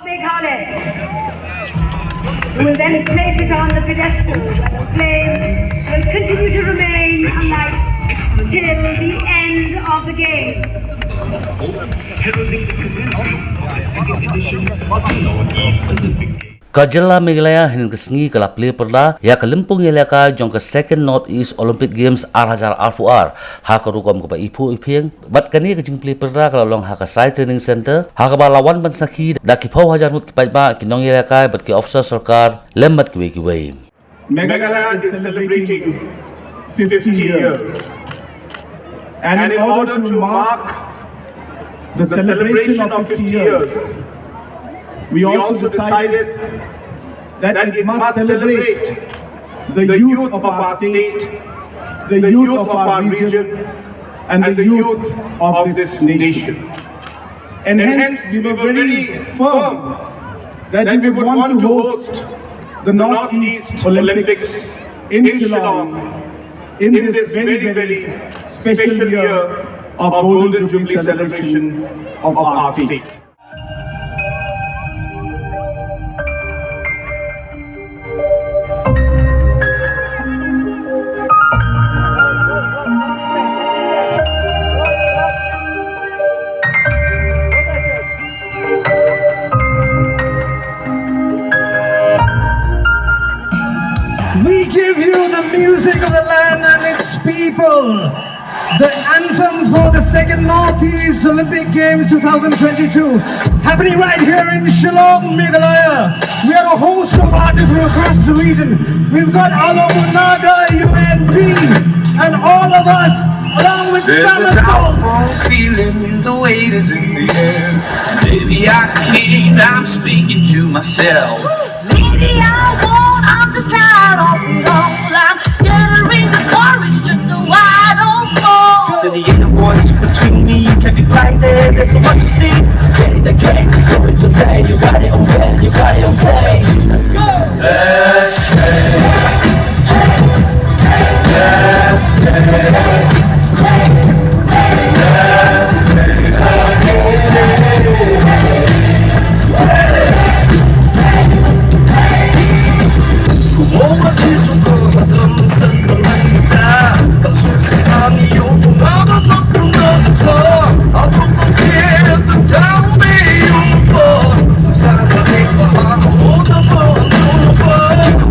Meghalaya. We will then place it on the pedestal where the flame will continue to remain alight till the end of the game. Heralding the commencement of the second edition of the Northeast Olympic Games. Kajala Meghalaya hin kesengi kala play perla ya kelimpung elaka jong ke second Northeast Olympic Games R1000 R4R ha ka rukom ka ipu ipeng bat kani ke jing play perla kala long ha ka side training center ha ka lawan ban sakhi da ki phau hajar mut ki ba ki nong elaka bat ki officer sarkar lembat ki we Meghalaya is celebrating 50 years, and in order to mark the celebration of 50 years, we also decided that it must celebrate the youth of our state, the youth of our region, and the youth of this nation. And hence we were very firm that we would want to host the Northeast Olympics in Shillong in this very, very special year of Golden Jubilee celebration of our state. We give you the music of the land and its people. The anthem for the second Northeast Olympic Games 2022, happening right here in Shillong, Meghalaya. We are a host of artists from across the region. We've got Along Naga, UNP, and all of us, along with There's a Samasol. powerful feeling, the weight is in the air. Maybe I can't, I'm speaking to myself. Maybe I won't, I'm just tired of it all. I'm gathering the courage just so I don't fall. Then the inner voice between me, you can be right there, there's so much to see. Get it again, so it's okay, you got it on plan, you got it on play. Let's go! Let's play. Let's play. Let's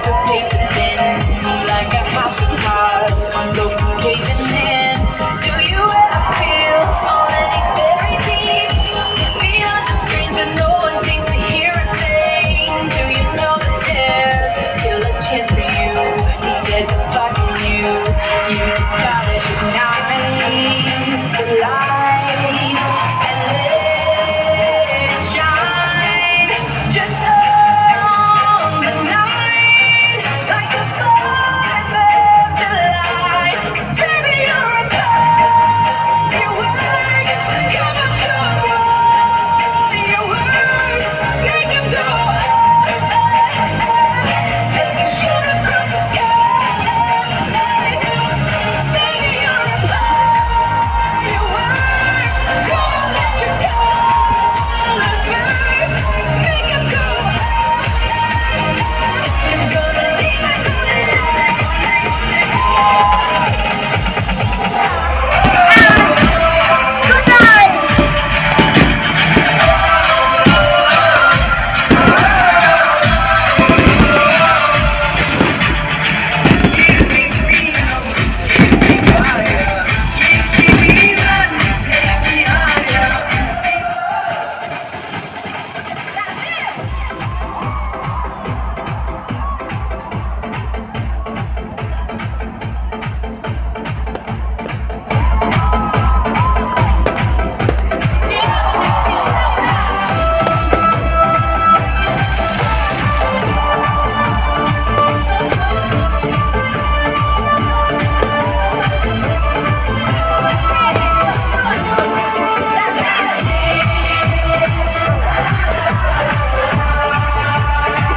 walls are paper thin, like a house of cards, one blow from caving in. Do you ever feel already buried deep, 6 feet under screens, but no one seems to hear a thing? Do you know that there's still a chance for you? There's a spark in you. You just gotta ignite the light and let it shine. Just on the night, like the 4th of July. 'Cause baby, you're a firework. Come on, show 'em your work. Make 'em go. As you shoot across the sky. Baby, you're a firework. Come on, let your colors burst. Make 'em go. You're gonna leave it. Good night.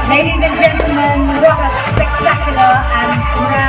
Ladies and gentlemen, what a spectacular and grand